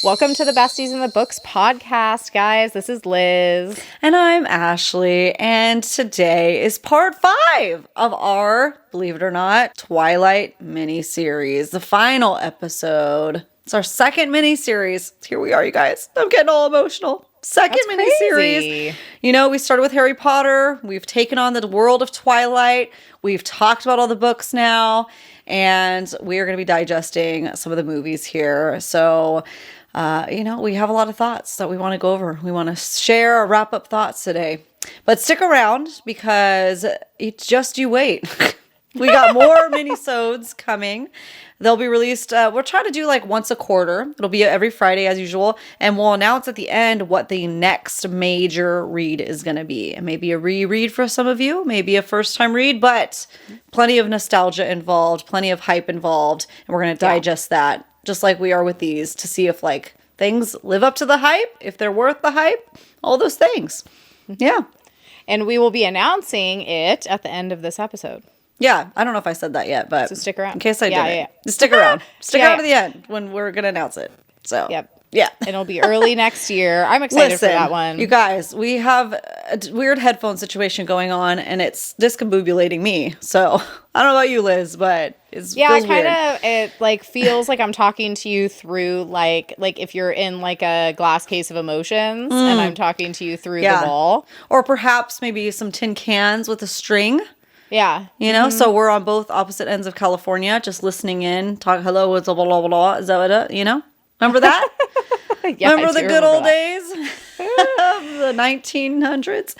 Welcome to the Besties in the Books podcast, guys. This is Liz. And I'm Ashley. And today is part 5 of our, believe it or not, Twilight miniseries. The final episode. It's our second miniseries. Here we are, you guys. I'm getting all emotional. Second miniseries. You know, we started with Harry Potter. We've taken on the world of Twilight. We've talked about all the books now. And we are going to be digesting some of the movies here. So, we have a lot of thoughts that we want to go over. We want to share our wrap-up thoughts today. But stick around because it's just you wait. We got more minisodes coming. They'll be released. We'll try to do like once a quarter. It'll be every Friday as usual. And we'll announce at the end what the next major read is going to be. And maybe a reread for some of you, maybe a first-time read, but plenty of nostalgia involved, plenty of hype involved. And we're going to digest that just like we are with these to see if like things live up to the hype, if they're worth the hype, all those things. Yeah. And we will be announcing it at the end of this episode. Yeah, I don't know if I said that yet, but so stick around. In case I didn't. Just stick around. Stick around to the end when we're going to announce it. So, yeah. And it'll be early next year. I'm excited for that one. You guys, we have a weird headphone situation going on, and it's discombobulating me. So, I don't know about you, Liz, but it's it like feels like I'm talking to you through like if you're in like a glass case of emotions and I'm talking to you through the wall. Or perhaps maybe some tin cans with a string. Yeah. You know, so we're on both opposite ends of California, just listening in, talk, hello, what's blah, blah, blah, is that what it, you know? Remember that? Remember the good old days of the 1900s?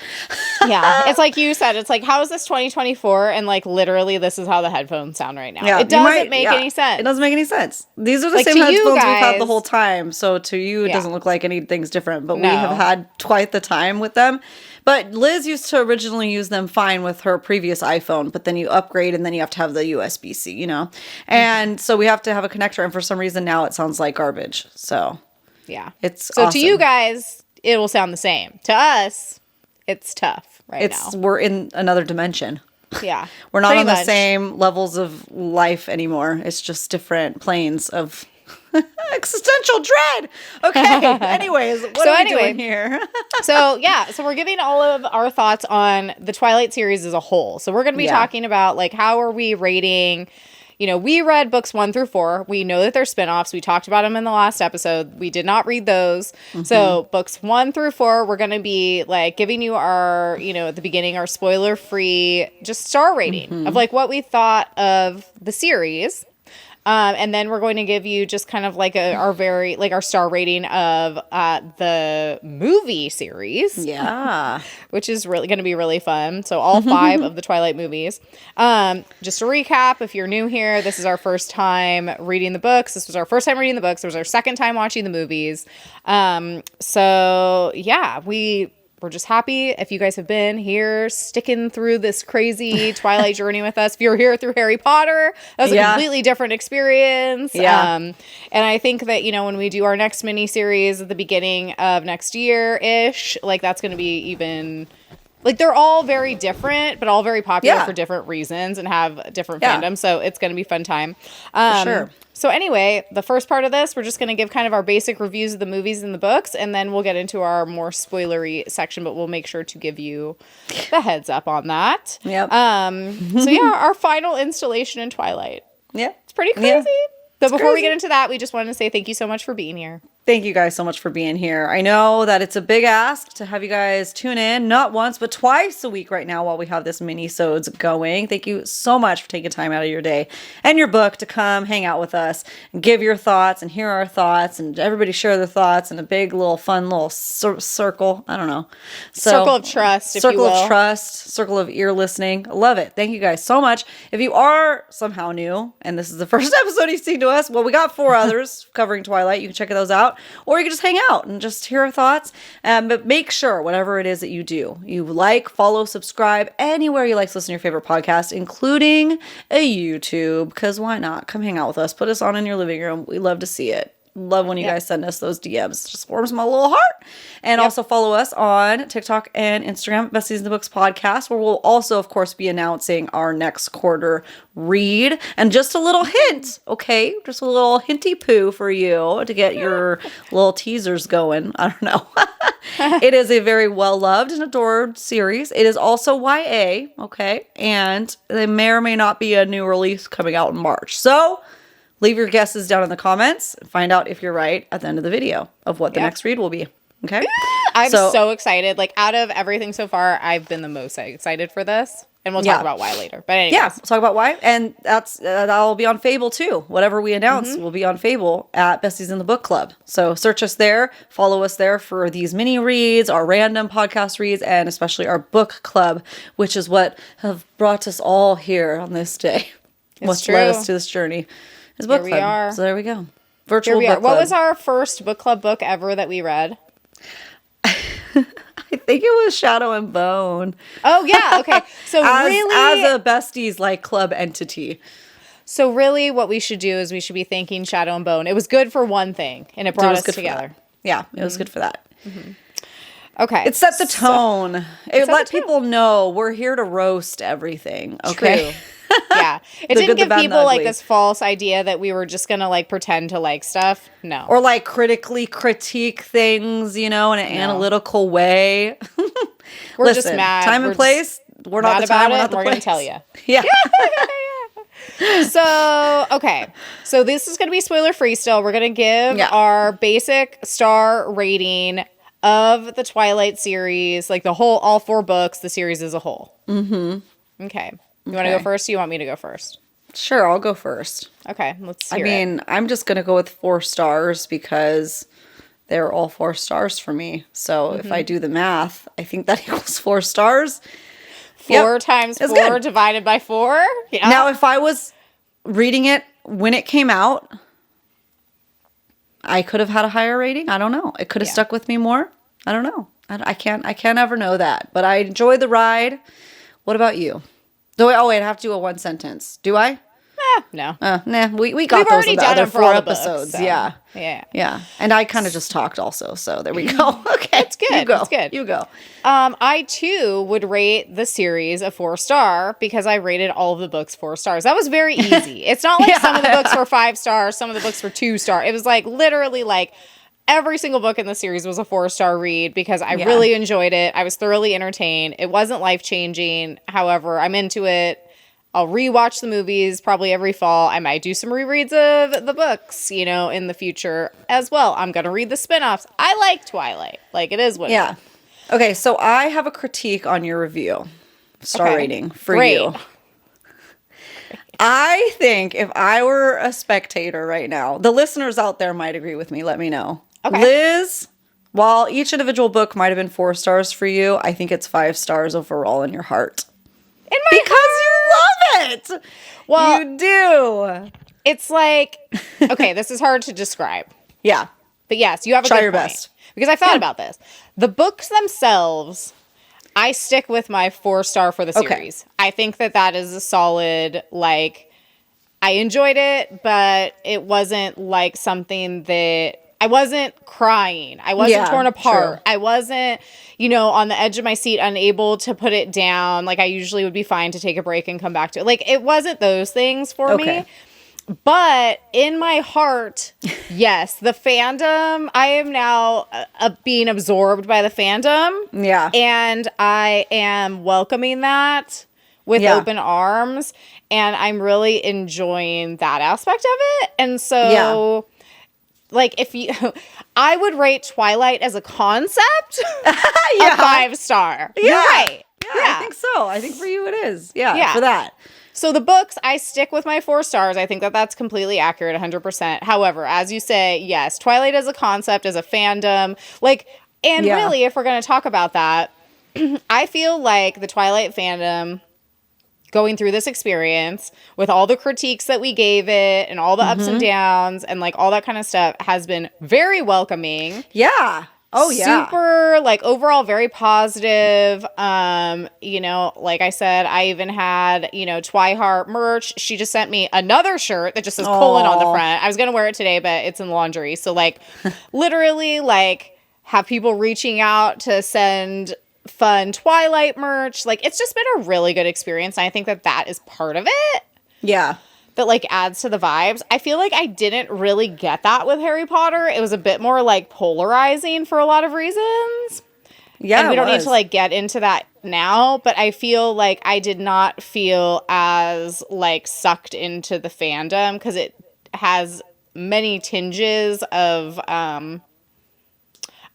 Yeah. It's like you said, it's like, how is this 2024? And like, literally, this is how the headphones sound right now. Yeah, it doesn't make any sense. It doesn't make any sense. These are the same headphones we've had the whole time. So to you, it doesn't look like anything's different. But we have had quite the time with them. But Liz used to originally use them fine with her previous iPhone, but then you upgrade and then you have to have the USB-C, you know? And so we have to have a connector, and for some reason now it sounds like garbage. So yeah. It's so awesome. To you guys, it will sound the same. To us, it's tough now. We're in another dimension. Yeah. We're not on the same levels of life anymore. It's just different planes of existential dread. Okay. Anyways, what are we doing here? So we're giving all of our thoughts on the Twilight series as a whole. So we're going to be talking about like how are we rating. You know, we read books 1 through 4. We know that they're spinoffs. We talked about them in the last episode. We did not read those. Mm-hmm. So books 1 through 4, we're going to be like giving you our, at the beginning, our spoiler-free just star rating of like what we thought of the series. And then we're going to give you just kind of like our star rating of the movie series. Yeah. Which is really going to be really fun. So all 5 of the Twilight movies. Just to recap, if you're new here, this is our first time reading the books. This was our first time reading the books. It was our second time watching the movies. We're just happy if you guys have been here sticking through this crazy Twilight journey with us. If you're here through Harry Potter, that was a completely different experience. Yeah. And I think that, when we do our next miniseries at the beginning of next year-ish, like that's going to be even... Like, they're all very different, but all very popular for different reasons and have different fandoms. So it's going to be a fun time. For sure. So anyway, the first part of this, we're just going to give kind of our basic reviews of the movies and the books, and then we'll get into our more spoilery section, but we'll make sure to give you the heads up on that. Yep. Our final installation in Twilight. Yeah. It's pretty crazy. Yeah. But before we get into that, we just wanted to say thank you so much for being here. Thank you guys so much for being here. I know that it's a big ask to have you guys tune in, not once, but twice a week right now while we have this mini-sodes going. Thank you so much for taking time out of your day and your book to come hang out with us and give your thoughts and hear our thoughts and everybody share their thoughts in a big little fun little circle. I don't know. Circle of trust, if you will. Circle of trust, circle of ear listening. I love it. Thank you guys so much. If you are somehow new and this is the first episode you've seen to us, well, we got 4 others covering Twilight. You can check those out. Or you can just hang out and just hear our thoughts. But make sure, whatever it is that you do, you like, follow, subscribe, anywhere you like to listen to your favorite podcast, including a YouTube. Because why not? Come hang out with us. Put us on in your living room. We love to see it. Love when you guys send us those DMs. Just warms my little heart. And also follow us on TikTok and Instagram, Besties in the Books podcast, where we'll also, of course, be announcing our next quarter read. And just a little hint, okay? Just a little hinty poo for you to get your little teasers going. I don't know. It is a very well-loved and adored series. It is also YA, okay? And there may or may not be a new release coming out in March. So leave your guesses down in the comments and find out if you're right at the end of the video of what the next read will be. Okay? I'm so excited. Like, out of everything so far, I've been the most excited for this. And we'll talk about why later. But anyways. Yeah, we'll talk about why. And that'll be on Fable too. Whatever we announce will be on Fable at Besties in the Book Club. So search us there. Follow us there for these mini reads, our random podcast reads, and especially our book club, which is what have brought us all here on this day. What's led us to this journey is book club. We are. So there we go. Virtual book club. What was our first book club book ever that we read? I think it was Shadow and Bone. Oh, yeah. Okay. So as a Besties like club entity. So really what we should do is we should be thanking Shadow and Bone. It was good for one thing, and it brought us together. Yeah, it was good for that. Okay. It set the tone. It let people know we're here to roast everything. Okay. True. Yeah. It didn't give people like this false idea that we were just going to like pretend to like stuff. No. Or like critically critique things, in an analytical way. We're just mad. Time and place. We're not the time. We're not the place. We're going to tell you. Yeah. So, okay. So this is going to be spoiler free still. We're going to give our basic star rating of the Twilight series, like all 4 books, the series as a whole. Mm-hmm. Okay. You want to go first, or you want me to go first? Sure, I'll go first. Okay, let's hear it. I'm just going to go with 4 stars because they're all 4 stars for me. So if I do the math, I think that equals 4 stars. 4 times 4 divided by 4? Yeah. Now, if I was reading it when it came out, I could have had a higher rating. I don't know. It could have stuck with me more. I don't know. I can't ever know that. But I enjoyed the ride. What about you? I'd have to do a 1 sentence. Do I? No. Nah. We got those in the other 4 episodes. Books, so. Yeah. And I kind of just talked also. So there we go. Okay. It's good. You go. It's good. You go. I too would rate the series a 4-star because I rated all of the books 4 stars. That was very easy. It's not like some of the books were 5 stars, some of the books were 2 star. It was like literally like every single book in the series was a 4-star read because I really enjoyed it. I was thoroughly entertained. It wasn't life-changing. However, I'm into it. I'll rewatch the movies probably every fall. I might do some rereads of the books, in the future as well. I'm going to read the spinoffs. I like Twilight. Like, it is what it is. Okay, so I have a critique on your review. Star rating for you. I think if I were a spectator right now, the listeners out there might agree with me. Let me know. Okay. Liz, while each individual book might have been 4 stars for you, I think it's 5 stars overall in your heart. In my heart? Because you love it. Well, you do. It's like, okay, this is hard to describe. Yeah. But yes, you have a Try good your point. best. Because I thought about this. The books themselves, I stick with my 4-star for the series. I think that is a solid, like, I enjoyed it, but it wasn't like something that I wasn't crying. I wasn't torn apart. True. I wasn't, on the edge of my seat, unable to put it down. Like I usually would be fine to take a break and come back to it. Like it wasn't those things for me. But in my heart, yes, the fandom, I am now being absorbed by the fandom. Yeah. And I am welcoming that with open arms. And I'm really enjoying that aspect of it. And so... Like, I would rate Twilight as a concept a 5-star. Yeah. You're right. Yeah, I think so. I think for you it is. Yeah, for that. So the books, I stick with my 4 stars. I think that's completely accurate, 100%. However, as you say, yes, Twilight as a concept, as a fandom. Like, and really, if we're going to talk about that, I feel like the Twilight fandom... going through this experience with all the critiques that we gave it and all the ups and downs and like all that kind of stuff has been very welcoming. Yeah. Oh, yeah. Super, like, overall very positive. You know, like I said, I even had, you know, Twihart merch. She just sent me another shirt that just says colon on the front. I was going to wear it today, but it's in laundry. So, like, literally, like, have people reaching out to send fun Twilight merch. Like, it's just been a really good experience. And I think that that is part of it. Yeah. That, like, adds to the vibes. I feel like I didn't really get that with Harry Potter. It was a bit more, like, polarizing for a lot of reasons. Yeah, and we don't need to, like, get into that now, but I feel like I did not feel as, like, sucked into the fandom because it has many tinges of, I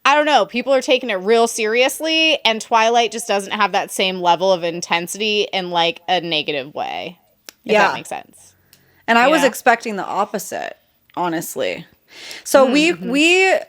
don't know, people are taking it real seriously, and Twilight just doesn't have that same level of intensity in, like, a negative way. If that makes sense. And I was expecting the opposite, honestly. So we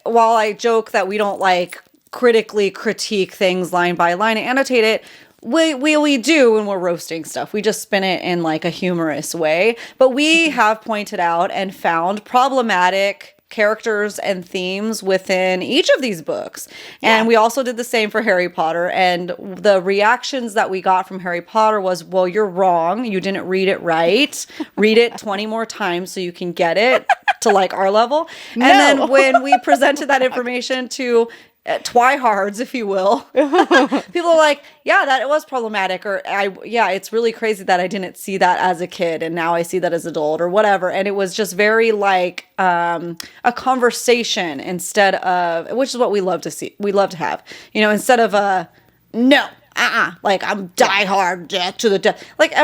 while I joke that we don't like critically critique things line by line and annotate it, we do when we're roasting stuff. We just spin it in like a humorous way. But we have pointed out and found problematic characters and themes within each of these books. And we also did the same for Harry Potter. And the reactions that we got from Harry Potter was, well, you're wrong. You didn't read it right. Read it 20 more times so you can get it to like our level. And then when we presented that information to twihards, if you will, people are like, yeah, that it was problematic, or it's really crazy that I didn't see that as a kid and now I see that as an adult, or whatever. And it was just very like a conversation instead of, which is what we love to see, we love to have, you know, instead of like I'm diehard death to the death. Like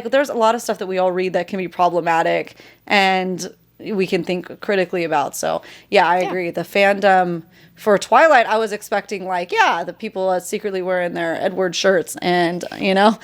there's a lot of stuff that we all read that can be problematic and we can think critically about. So yeah, I agree. The fandom for Twilight, I was expecting like, the people secretly wearing their Edward shirts and, you know,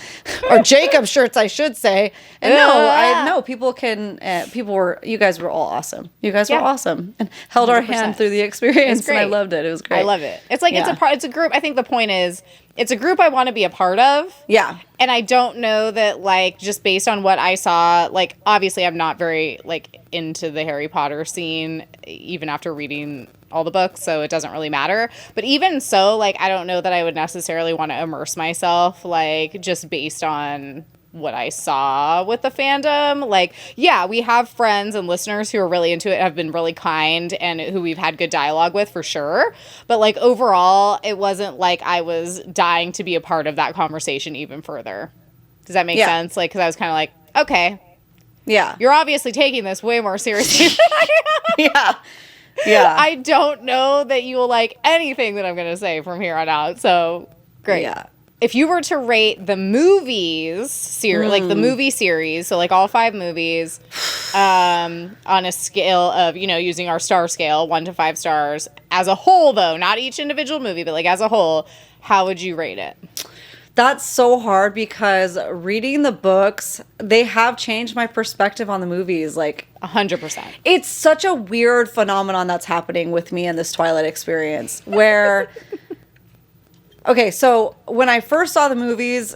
or Jacob shirts, I should say. And I know people you guys were all awesome. You guys were awesome and held 100%. Our hand through the experience. And I loved it. It was great. I love it. It's like, it's a group. I think the point is it's a group I want to be a part of. Yeah. And I don't know that, like, just based on what I saw, like, obviously I'm not very, like, into the Harry Potter scene, even after reading all the books, so it doesn't really matter. But even so, like, I don't know that I would necessarily want to immerse myself, like, just based on what I saw with the fandom. Like, yeah, we have friends and listeners who are really into it, have been really kind, and who we've had good dialogue with for sure. But, like, overall, it wasn't like I was dying to be a part of that conversation even further. Does that make sense? Like, because I was kind of like, okay. Yeah. You're obviously taking this way more seriously than I am. Yeah. I don't know that you will like anything that I'm going to say from here on out. So, great. Yeah. If you were to rate the movies, like the movie series, so like all 5 movies, on a scale of, you know, using our star scale, 1 to 5 stars, as a whole though, not each individual movie, but like as a whole, how would you rate it? That's so hard because reading the books, they have changed my perspective on the movies. Like 100%. It's such a weird phenomenon that's happening with me in this Twilight experience where, okay, so when I first saw the movies,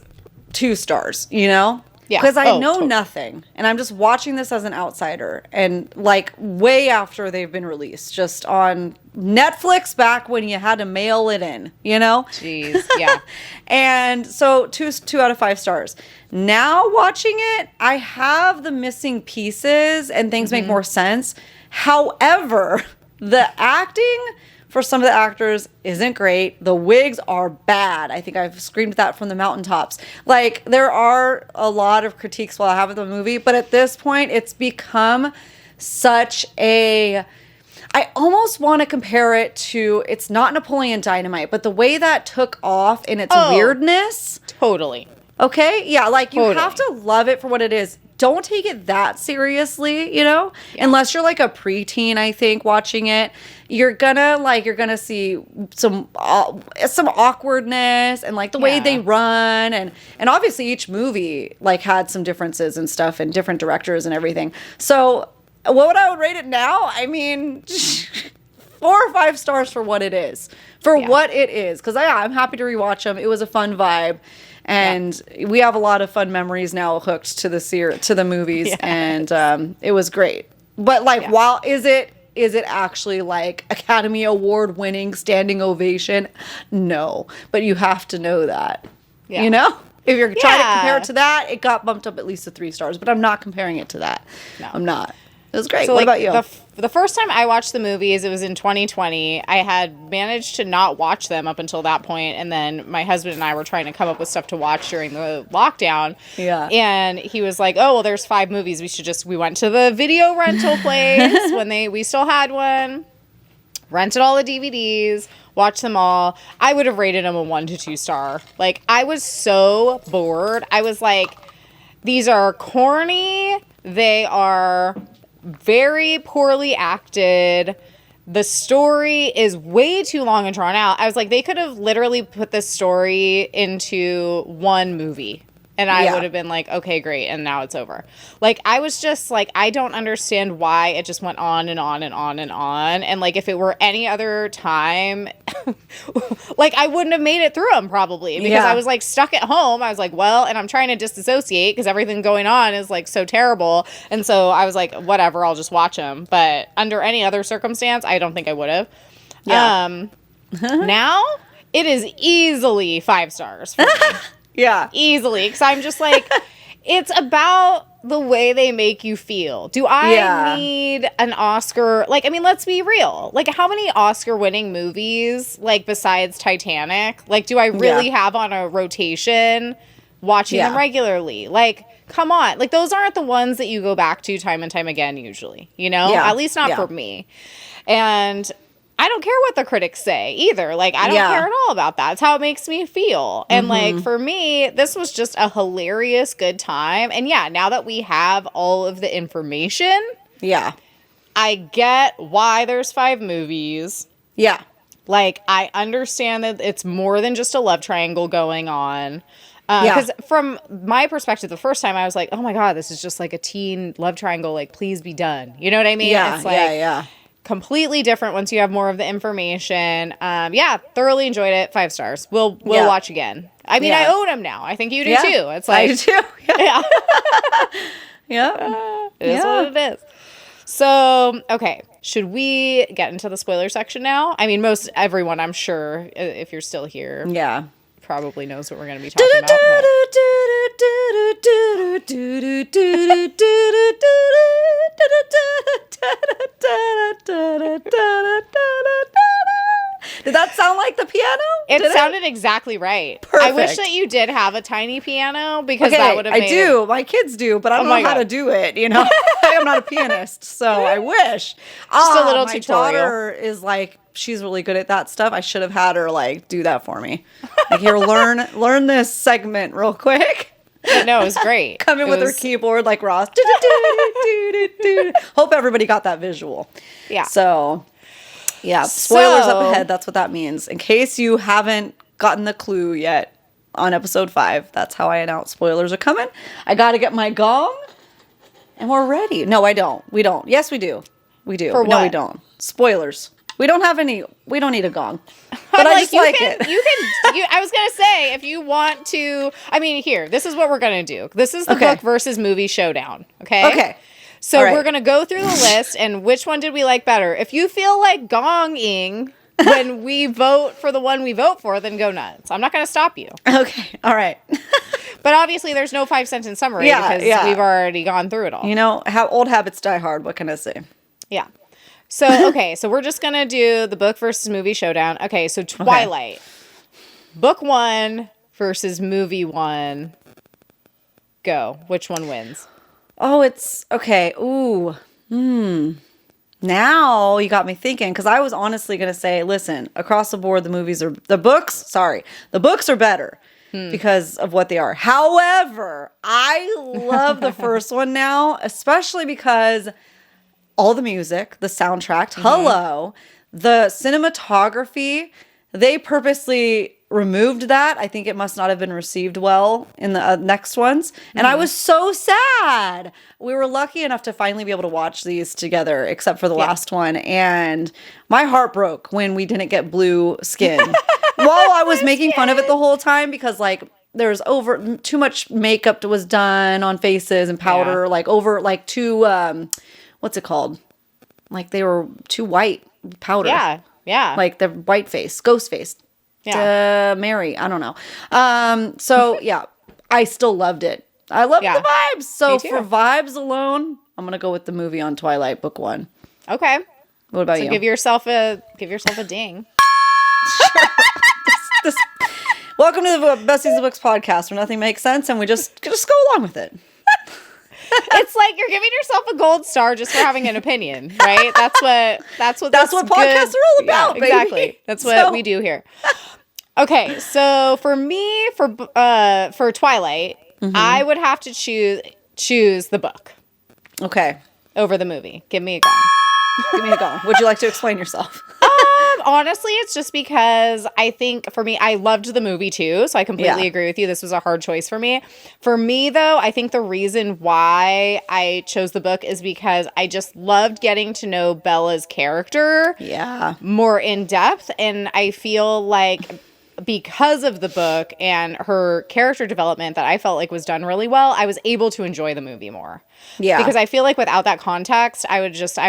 2 stars, you know? Yeah. Because I know nothing. And I'm just watching this as an outsider. And like way after they've been released, just on Netflix back when you had to mail it in, you know? Jeez, yeah. And so 2 out of 5 stars. Now watching it, I have the missing pieces and things make more sense. However, the acting for some of the actors isn't great. The wigs are bad. I think I've screamed that from the mountaintops. Like, there are a lot of critiques while I have the movie, but at this point, it's become such a... I almost want to compare it to, it's not Napoleon Dynamite, but the way that took off in its weirdness. Totally. Okay? Yeah, like, you have to love it for what it is. Don't take it that seriously, you know? Yeah. Unless you're like a preteen, I think, watching it. You're gonna see some awkwardness and like the way they run and obviously each movie like had some differences and stuff and different directors and everything. So what I would rate it now, I mean 4 or 5 stars for what it is. What it is. Because I'm happy to rewatch them. It was a fun vibe. And we have a lot of fun memories now hooked to the movies. And it was great. But like, while is it is it actually like Academy Award winning standing ovation? No, but you have to know that, you know? If you're trying to compare it to that, it got bumped up at least to 3 stars, but I'm not comparing it to that. No. I'm not. It was great. So, what about you? The first time I watched the movies, it was in 2020. I had managed to not watch them up until that point, and then my husband and I were trying to come up with stuff to watch during the lockdown. Yeah. And he was like, "Oh, well, there's 5 movies. We went to the video rental place when we still had one, rented all the DVDs, watched them all." I would have rated them a 1 to 2 star. Like, I was so bored. I was like, these are corny. They are very poorly acted. The story is way too long and drawn out. I was like, they could have literally put this story into one movie. And I would have been like, okay, great. And now it's over. Like, I was just like, I don't understand why it just went on and on and on and on. And like, if it were any other time, like, I wouldn't have made it through them probably, because I was like stuck at home. I was like, well, and I'm trying to disassociate because everything going on is like so terrible. And so I was like, whatever, I'll just watch them. But under any other circumstance, I don't think I would have. Yeah. Now it is easily 5 stars for me. Yeah. Easily. Because I'm just like, it's about the way they make you feel. Do I need an Oscar? Like, I mean, let's be real. Like, how many Oscar-winning movies, like, besides Titanic, like, do I really have on a rotation watching them regularly? Like, come on. Like, those aren't the ones that you go back to time and time again, usually. You know? Yeah. At least not for me. And I don't care what the critics say either. Like, I don't care at all about that. It's how it makes me feel. And like, for me, this was just a hilarious, good time. And yeah, now that we have all of the information, I get why there's 5 movies. Yeah. Like, I understand that it's more than just a love triangle going on. Because from my perspective, the first time I was like, oh my God, this is just like a teen love triangle. Like, please be done. You know what I mean? Yeah, it's like, completely different once you have more of the information. Thoroughly enjoyed it. 5 stars. We'll watch again. I mean, I own them now. I think you do too. It's like, I do too. It is what it is. So, okay. Should we get into the spoiler section now? I mean, most everyone, I'm sure, if you're still here, probably knows what we're going to be talking about. Did that sound like the piano? It sounded exactly right. Perfect. I wish that you did have a tiny piano, because that would have made I do. My kids do, but I don't know how to do it, you know? I am not a pianist, so I wish. Just a little my tutorial. My daughter is like, she's really good at that stuff. I should have had her like do that for me. Like, here, learn this segment real quick. No, it was great. Come in with her keyboard like Ross. Hope everybody got that visual. Yeah. So, yeah, spoilers up ahead. That's what that means. In case you haven't gotten the clue yet on episode 5, that's how I announce spoilers are coming. I got to get my gong, and we're ready. No, I don't. We don't. Yes, we do. We do. For what? No, we don't. Spoilers. We don't have any. We don't need a gong. But I just like it. I was going to say, if you want to, I mean, here, this is what we're going to do. This is the book versus movie showdown. Okay. Okay. So we're going to go through the list, and which one did we like better? If you feel like gonging when we vote for the one we vote for, then go nuts. I'm not going to stop you. Okay. All right. But obviously, there's no 5-sentence summary because we've already gone through it all. You know, how old habits die hard. What can I say? Yeah. So, okay. So we're just going to do the book versus movie showdown. Okay. So Twilight. Okay. Book 1 versus movie 1. Go. Which one wins? Oh, it's okay. Ooh. Now you got me thinking, because I was honestly going to say, listen, across the board, the books are better because of what they are. However, I love the first one now, especially because all the music, the soundtrack, the cinematography, they purposely removed that. I think it must not have been received well in the next ones. And I was so sad. We were lucky enough to finally be able to watch these together, except for the last one. And my heart broke when we didn't get blue skin. While I was making fun of it the whole time, because like there's too much makeup was done on faces and powder, like over like too, what's it called? like they were too white, powder. Yeah. Yeah. Like the white face, ghost face. Yeah. Mary, I don't know. So yeah, I still loved it. I loved the vibes. So for vibes alone, I'm gonna go with the movie on Twilight, book 1. Okay. What about you? Give yourself a ding. This, welcome to the Besties of Books podcast, where nothing makes sense and we just go along with it. It's like you're giving yourself a gold star just for having an opinion, right? That's what podcasts are all about. Yeah, exactly. That's what we do here. Okay, so for me, for Twilight, I would have to choose the book. Okay. Over the movie. Give me a gong. Give me a gong. Would you like to explain yourself? Honestly, it's just because I think for me, I loved the movie too. So I completely agree with you. This was a hard choice for me. For me, though, I think the reason why I chose the book is because I just loved getting to know Bella's character more in depth. And I feel like because of the book and her character development that I felt like was done really well, I was able to enjoy the movie more. Yeah. Because I feel like without that context, I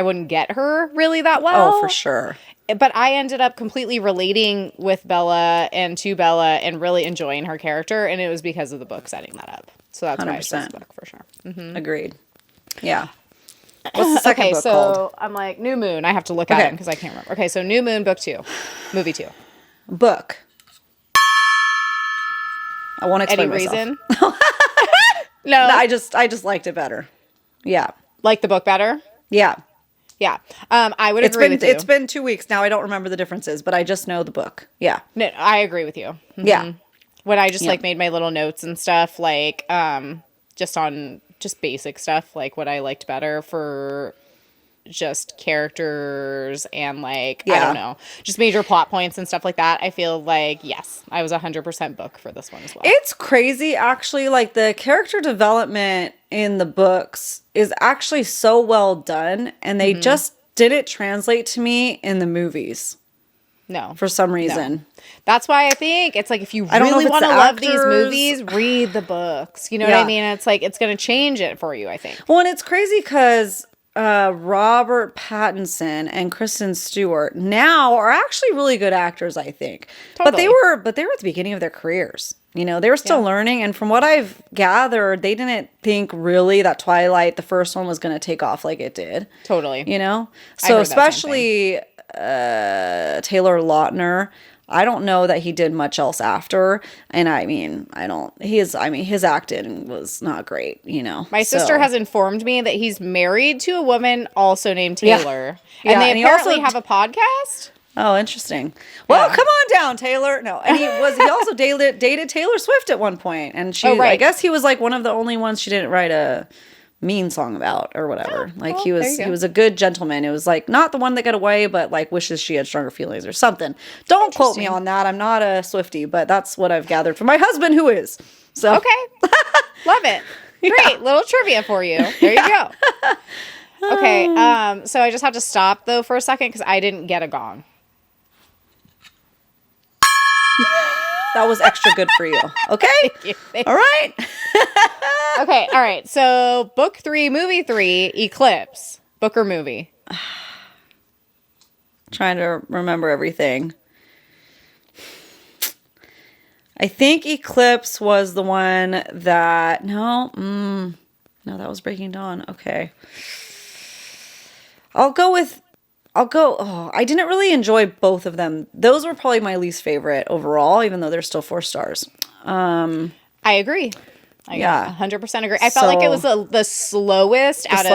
wouldn't get her really that well. Oh, for sure. But I ended up completely relating with Bella and to Bella and really enjoying her character. And it was because of the book setting that up. So that's 100%. Why I chose the book for sure. Mm-hmm. Agreed. Yeah. What's the second book called? So I'm like, New Moon. I have to look at it because I can't remember. Okay, so New Moon, book 2. Movie 2. Book. I won't explain myself. Any reason? No. I just liked it better. Yeah. Like the book better? Yeah. Yeah. I would agree with you. It's been 2 weeks now. I don't remember the differences, but I just know the book. Yeah. No, I agree with you. Mm-hmm. Yeah. When I just made my little notes and stuff, like just basic stuff, like what I liked better for just characters and I don't know, just major plot points and stuff like that. I feel like, yes, I was 100% book for this one as well. It's crazy, actually. Like the character development in the books is actually so well done, and they just didn't translate to me in the movies. No. For some reason. No. That's why I think it's like if you really want to love these movies, read the books. You know what I mean? It's like it's going to change it for you, I think. Well, and it's crazy because Robert Pattinson and Kristen Stewart now are actually really good actors, I think. Totally. But they were at the beginning of their careers. You know, they were still learning, and from what I've gathered, they didn't think really that Twilight, the first one, was going to take off like it did. Totally. You know? So especially Taylor Lautner, I don't know that he did much else after. And I mean, his acting was not great, you know. My sister has informed me that he's married to a woman also named Taylor. Yeah. And they apparently have a podcast. Oh, interesting. Well, come on down, Taylor. No, and he also dated Taylor Swift at one point, and I guess he was like one of the only ones she didn't write a mean song about or whatever. He was a good gentleman. It was like not the one that got away, but like wishes she had stronger feelings or something. Don't quote me on that. I'm not a Swiftie, but that's what I've gathered from my husband, who is. So okay, love it. Great little trivia for you. There you go. Okay, so I just have to stop though for a second because I didn't get a gong. That was extra good for you. Okay? Thank you. All right. Okay, all right. So, book 3, movie 3, Eclipse. Book or movie? Trying to remember everything. I think Eclipse was the one that... No, that was Breaking Dawn. Okay. I didn't really enjoy both of them. Those were probably my least favorite overall, even though they're still 4 stars. I agree. I 100% agree. I felt like it was the slowest of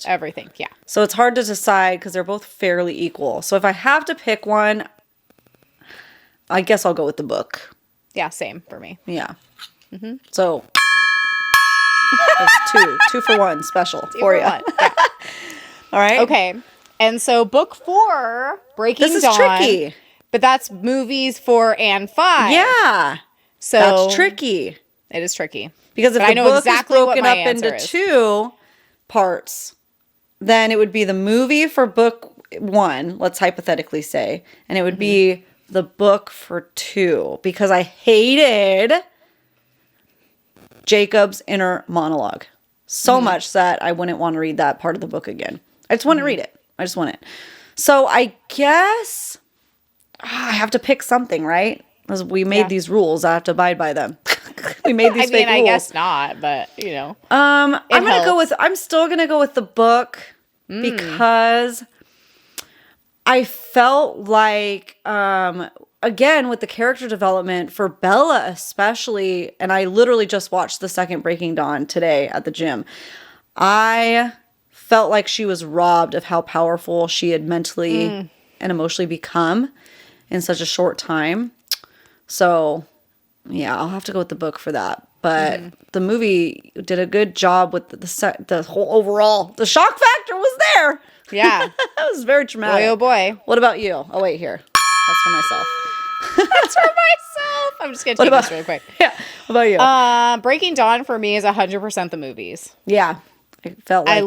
everything. Yeah. So it's hard to decide because they're both fairly equal. So if I have to pick one, I guess I'll go with the book. Yeah, same for me. Yeah. Mm-hmm. So it's two for one special for you. Yeah. All right. Okay. And so book 4, Breaking Dawn. This is tricky. But that's movies 4 and 5. Yeah. So that's tricky. It is tricky. Because if the book is broken up into 2 parts, then it would be the movie for book 1, let's hypothetically say, and it would be the book for 2. Because I hated Jacob's inner monologue so much that I wouldn't want to read that part of the book again. I just wouldn't read it. I just want it. So I guess I have to pick something, right? Because we made these rules. I have to abide by them. We made these fake rules. I guess not, but you know. I'm still gonna go with the book because I felt like again with the character development for Bella especially, and I literally just watched the second Breaking Dawn today at the gym. I felt like she was robbed of how powerful she had mentally and emotionally become in such a short time. So, yeah, I'll have to go with the book for that. But the movie did a good job with the whole overall. The shock factor was there. Yeah. It was very traumatic. Boy, oh boy. What about you? Oh, wait, here. That's for myself. That's for myself. I'm just going to take this really quick. Yeah. What about you? Breaking Dawn for me is 100% the movies. Yeah. I felt like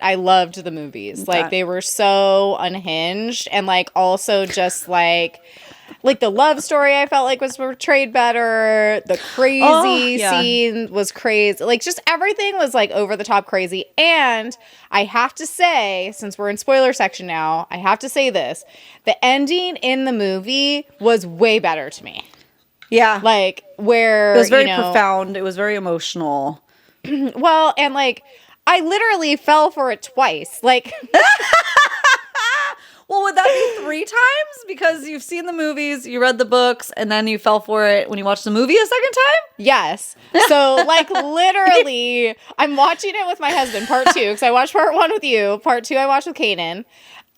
I loved the movies. Like, they were so unhinged and, like, also just, like the love story I felt like was portrayed better. The crazy scene was crazy. Like, just everything was, like, over the top crazy. And I have to say, since we're in spoiler section now, I have to say this. The ending in the movie was way better to me. Yeah. Like, where, it was very profound. It was very emotional. Well, and, like, I literally fell for it twice. Like... Well, would that be 3 times? Because you've seen the movies, you read the books, and then you fell for it when you watched the movie a second time? Yes. So, like, literally, I'm watching it with my husband, part 2, because I watched part 1 with you. Part 2 I watched with Kanan.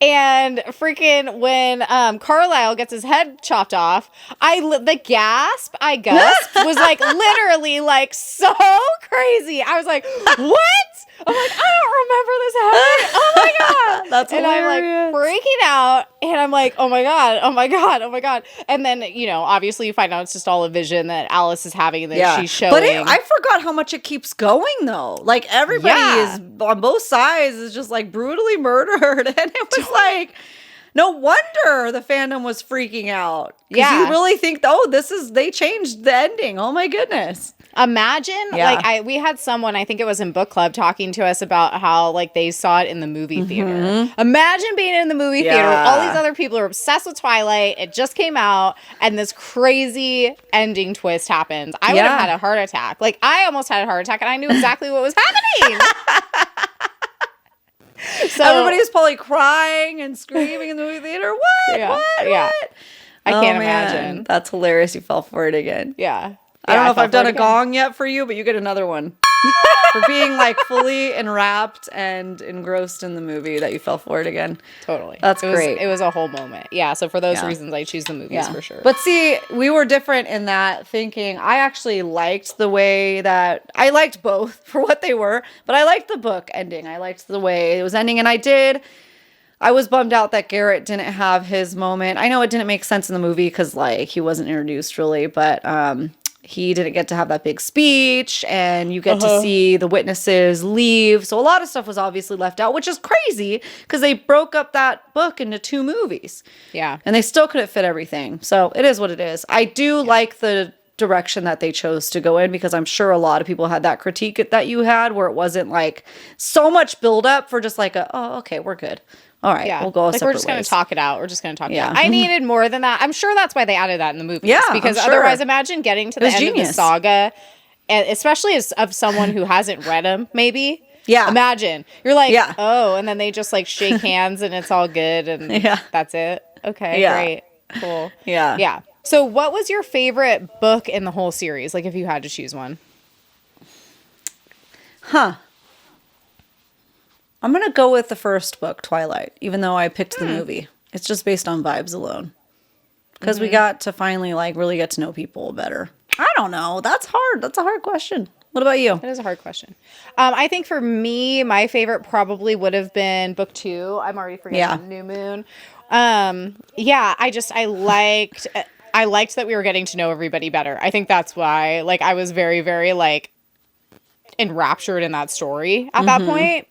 And freaking when Carlisle gets his head chopped off, the gasp I gasped was like literally like so crazy. I was like, what? I'm like, I don't remember this happening. Oh my God. That's and hilarious. I'm like freaking out. And I'm like, oh my God, oh my God, oh my God. And then, you know, obviously you find out it's just all a vision that Alice is having that she's showing. But I forgot how much it keeps going though. Like everybody is on both sides is just like brutally murdered. And it was like, no wonder the fandom was freaking out. Yeah. You really think, they changed the ending. Oh my goodness. Imagine, we had someone, I think it was in book club, talking to us about how, like, they saw it in the movie theater. Imagine being in the movie theater. All these other people are obsessed with Twilight. It just came out, and this crazy ending twist happens. I would have had a heart attack. Like, I almost had a heart attack, and I knew exactly what was happening. So everybody's probably crying and screaming in the movie theater. What? Yeah. What? I can't imagine. That's hilarious. You fell for it again. Yeah. I don't know if I've done a gong yet for you, but you get another one. For being like fully enwrapped and engrossed in the movie that you fell for it again. Totally. That's great. It was a whole moment. Yeah. So for those reasons, I choose the movies for sure. But see, we were different in that thinking. I actually liked the way that I liked both for what they were, but I liked the book ending. I liked the way it was ending. And I was bummed out that Garrett didn't have his moment. I know it didn't make sense in the movie because like he wasn't introduced really, but he didn't get to have that big speech, and you get to see the witnesses leave. So a lot of stuff was obviously left out, which is crazy because they broke up that book into 2 movies. Yeah. And they still couldn't fit everything. So it is what it is. I do like the direction that they chose to go in because I'm sure a lot of people had that critique that you had where it wasn't like so much buildup for just like okay, we're good. All right, we'll go separate we're just going to talk it out. We're just going to talk it out. I needed more than that. I'm sure that's why they added that in the movies. Yeah, because otherwise, imagine getting to the end of the saga, and especially as of someone who hasn't read them, maybe. Yeah. Imagine. You're like, and then they just like shake hands and it's all good and that's it. Okay, great. Cool. Yeah. Yeah. So what was your favorite book in the whole series? Like if you had to choose one. I'm going to go with the first book, Twilight, even though I picked the movie. It's just based on vibes alone. Because we got to finally, like, really get to know people better. I don't know. That's hard. That's a hard question. What about you? That is a hard question. I think for me, my favorite probably would have been book 2. I'm already forgetting New Moon. I liked that we were getting to know everybody better. I think that's why, like, I was very, very, like, enraptured in that story at that point.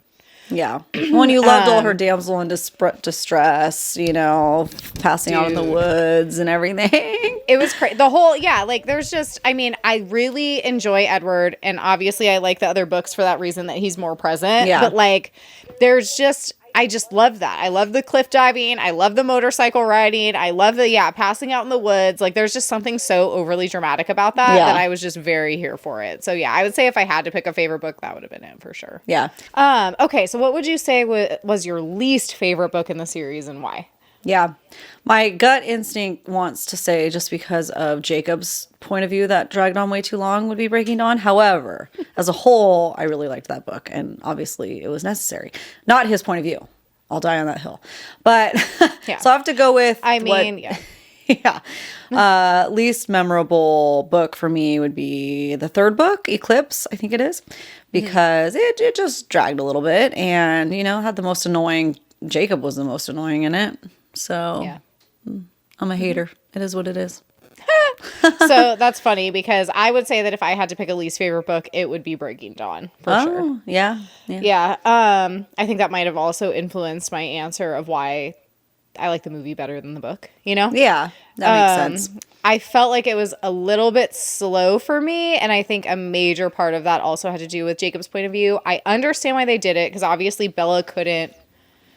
Yeah. When you loved all her damsel in distress, you know, passing out in the woods and everything. It was crazy. The whole, like there's just, I mean, I really enjoy Edward. And obviously I like the other books for that reason that he's more present. Yeah. But like, there's just, I just love that. I love the cliff diving. I love the motorcycle riding. I love the, passing out in the woods. Like, there's just something so overly dramatic about that I was just very here for it. So, yeah, I would say if I had to pick a favorite book, that would have been it for sure. Yeah. Okay, so what would you say was your least favorite book in the series and why? Yeah. My gut instinct wants to say, just because of Jacob's point of view that dragged on way too long, would be Breaking Dawn. However, as a whole, I really liked that book, and obviously it was necessary. Not his point of view. I'll die on that hill. But so I have to go with least memorable book for me would be the third book, Eclipse, I think it is, because it just dragged a little bit, and had the most annoying. Jacob was the most annoying in it. So I'm a hater. It is what it is. So that's funny, because I would say that if I had to pick a least favorite book, it would be Breaking Dawn for sure. Yeah. I think that might have also influenced my answer of why I like the movie better than the book, Yeah, that makes sense. I felt like it was a little bit slow for me, and I think a major part of that also had to do with Jacob's point of view. I understand why they did it, because obviously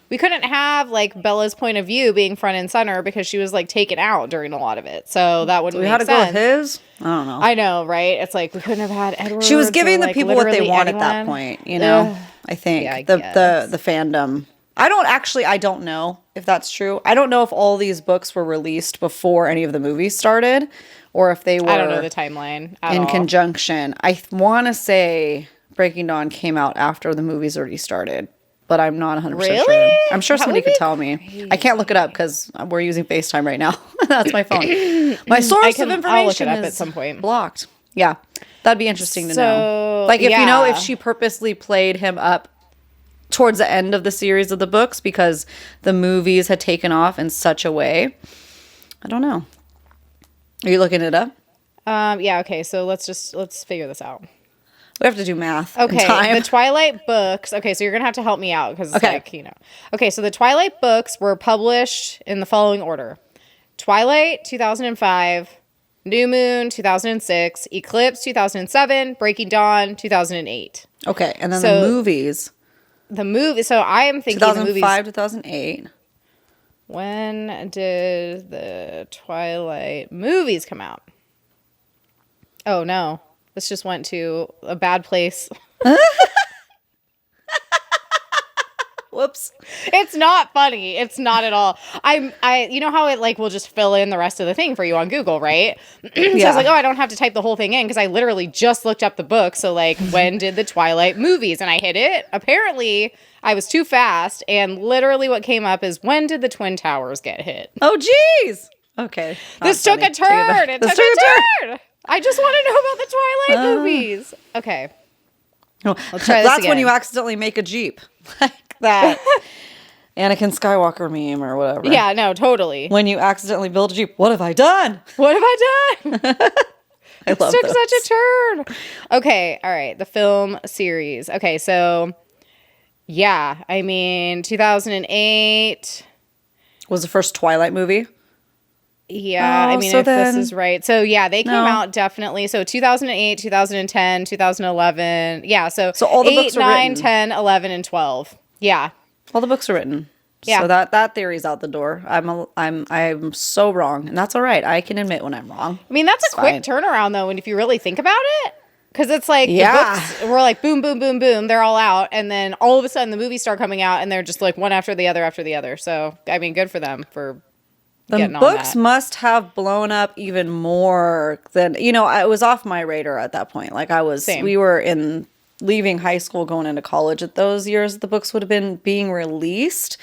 we couldn't have like Bella's point of view being front and center, because she was like taken out during a lot of it. So that wouldn't make sense. We had to go with his? I don't know. I know, right? It's like we couldn't have had Edward. She was giving the people what they want at that point, I think. The fandom. I don't know if that's true. I don't know if all these books were released before any of the movies started, or if they were I don't know the timeline in conjunction. I want to say Breaking Dawn came out after the movies already started. But I'm not 100% sure. I'm sure somebody could tell me. I can't look it up because we're using FaceTime right now. That's my phone. My source of information I'll look it up at some point. Blocked. Yeah. That'd be interesting to know. Like, if she purposely played him up towards the end of the series of the books because the movies had taken off in such a way. I don't know. Are you looking it up? Yeah, okay. So let's figure this out. We have to do math. Okay, the Twilight books. Okay, so you're going to have to help me out because Okay, so the Twilight books were published in the following order. Twilight, 2005. New Moon, 2006. Eclipse, 2007. Breaking Dawn, 2008. Okay, and then the movies. So I am thinking 2005, 2008. When did the Twilight movies come out? Oh, no. This just went to a bad place. Whoops. It's not funny. It's not at all. You know how it like will just fill in the rest of the thing for you on Google, right? So I was like, I don't have to type the whole thing in because I literally just looked up the book. So like, when did the Twilight movies? And I hit it. Apparently, I was too fast. And literally what came up is, when did the Twin Towers get hit? Oh, geez. Okay. This took a turn. It took a turn. I just want to know about the Twilight movies. Okay. Oh, let's try this again. When you accidentally make a Jeep. Like that Anakin Skywalker meme or whatever. Yeah, no, totally. When you accidentally build a Jeep. What have I done? What have I done? I love It took such a turn. Okay, all right. The film series. Okay, so, yeah. I mean, 2008. Was the first Twilight movie? Yeah, I mean, if this is right. So, yeah, they came out definitely. So, 2008, 2010, 2011. Yeah, so all the 8, books 9, written. 10, 11, and 12. Yeah. All the books are written. Yeah. So that theory's out the door. I'm so wrong, and that's all right. I can admit when I'm wrong. I mean, that's a quick turnaround, though, and if you really think about it. Because it's like the books were like boom, boom, boom, boom. They're all out. And then all of a sudden the movies start coming out and they're just like one after the other. So, I mean, good for them for getting on that. The books must have blown up even more than, it was off my radar at that point. Like we were leaving high school, going into college at those years the books would have been being released.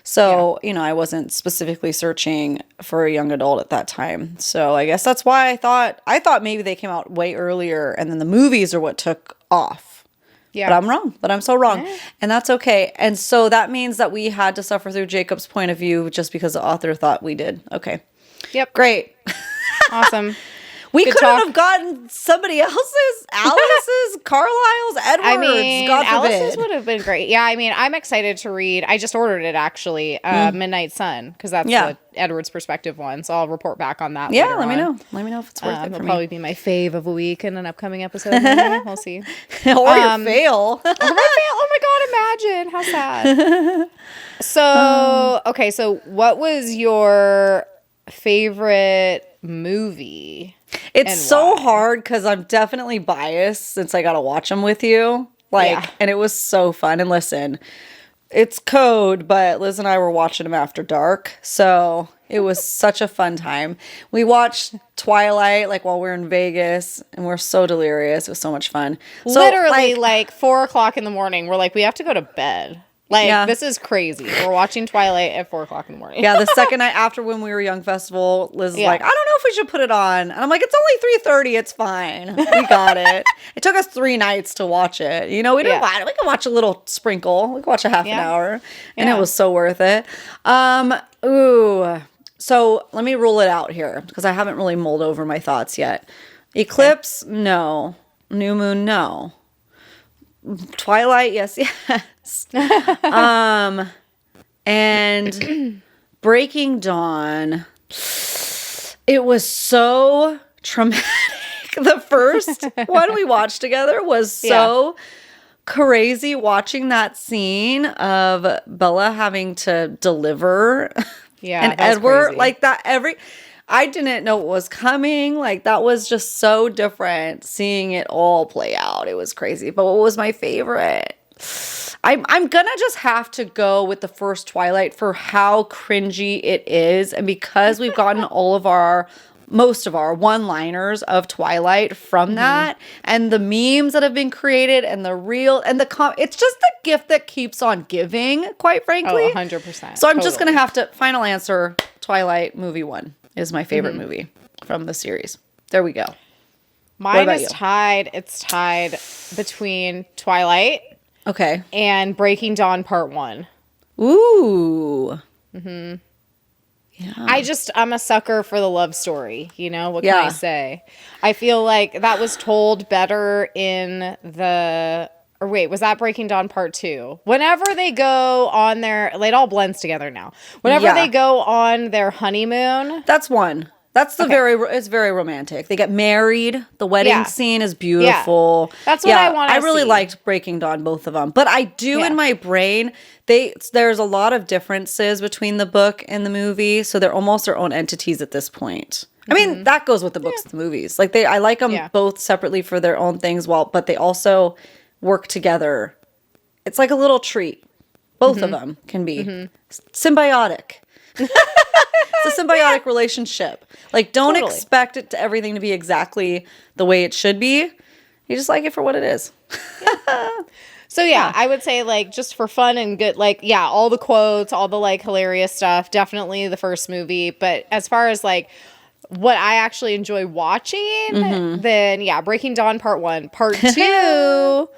So, I wasn't specifically searching for a young adult at that time. So I guess that's why I thought maybe they came out way earlier and then the movies are what took off. Yeah. But I'm wrong. But I'm so wrong. Yeah. And that's okay. And so that means that we had to suffer through Jacob's point of view just because the author thought we did. Okay. Yep. Great. Awesome. We couldn't have gotten somebody else's, Alice's, Carlisle's, Edward's. I mean, God forbid. Alice's would have been great. Yeah, I mean, I'm excited to read. I just ordered it actually, Midnight Sun, because that's the Edward's perspective one. So I'll report back on that. Yeah, let me know. Let me know if it's worth it for me. It'll probably be my fave of a week in an upcoming episode. Maybe. We'll see. Or your fail. Or my fail. Oh my God! Imagine how sad. So, okay, so what was your favorite movie? It's so hard because I'm definitely biased since I got to watch them with you. And it was so fun. And listen, it's code, but Liz and I were watching them after dark. So it was such a fun time. We watched Twilight while we were in Vegas, and we're so delirious. It was so much fun. Literally 4:00 in the morning. We're like, we have to go to bed. This is crazy. We're watching Twilight at 4:00 in the morning. Yeah, the second night after When We Were Young Festival, Liz is like, I don't know if we should put it on. And I'm like, it's only 3:30. It's fine. We got it. It took us 3 nights to watch it. We didn't watch it. We could watch a little sprinkle. We could watch a half an hour. And it was so worth it. So let me rule it out here because I haven't really mulled over my thoughts yet. Eclipse, no. New Moon, no. Twilight, yes. And Breaking Dawn, it was so traumatic. The first one we watched together was so crazy, watching that scene of Bella having to deliver and Edward crazy. I didn't know what was coming. That was just so different seeing it all play out. It was crazy. But what was my favorite? I'm gonna just have to go with the first Twilight for how cringy it is, and because we've gotten most of our one-liners of Twilight from that, and the memes that have been created, and it's just the gift that keeps on giving, quite frankly. 100%. So I'm just gonna have to final answer. Twilight movie 1 is my favorite movie from the series. There we go. Mine is tied. It's tied between Twilight. Okay. And Breaking Dawn Part 1. Ooh. Mm-hmm. Yeah. I'm a sucker for the love story. What can I say? I feel like that was told better in was that Breaking Dawn Part 2? Whenever they go on it all blends together now. Whenever they go on their honeymoon. That's one. That's it's very romantic. They get married. The wedding scene is beautiful. Yeah. That's what I want to see. I really liked Breaking Dawn, both of them. But I do in my brain, there's a lot of differences between the book and the movie. So they're almost their own entities at this point. I mean, that goes with the books and the movies. I like them both separately for their own things, but they also work together. It's like a little treat. Both of them can be symbiotic. It's a symbiotic relationship. Don't expect everything to be exactly the way it should be. You just like it for what it is. So I would say just for fun and good, all the quotes, all the hilarious stuff, definitely the first movie. But as far as what I actually enjoy watching, then Breaking Dawn Part 1. Part 2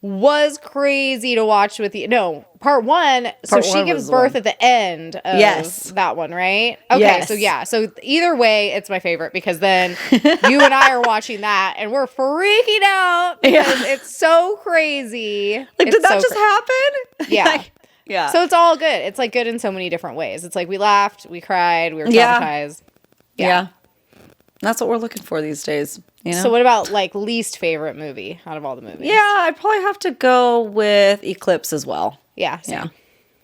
was crazy to watch with you. No, Part 1. So she gives birth at the end of that one, right? Okay, so either way, it's my favorite because then you and I are watching that and we're freaking out because it's so crazy. Did that just happen? Yeah. Yeah. So it's all good. It's good in so many different ways. It's we laughed, we cried, we were traumatized. Yeah. That's what we're looking for these days. So what about least favorite movie out of all the movies? Yeah, I'd probably have to go with Eclipse as well. Yeah, same. Yeah.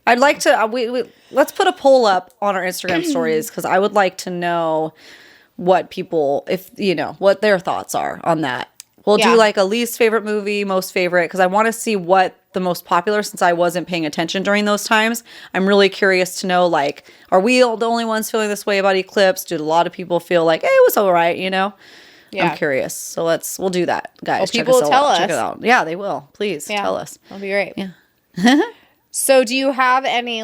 I'd like to let's put a poll up on our Instagram stories because I would like to know what people what their thoughts are on that. We'll do a least favorite movie, most favorite, because I want to see what the most popular, since I wasn't paying attention during those times. I'm really curious to know, are we the only ones feeling this way about Eclipse? Did a lot of people feel it was all right, Yeah. I'm curious. So we'll do that, guys. Well, people will tell us. Check it out. Yeah, they will. Please tell us. That'll be great. Yeah. So do you have any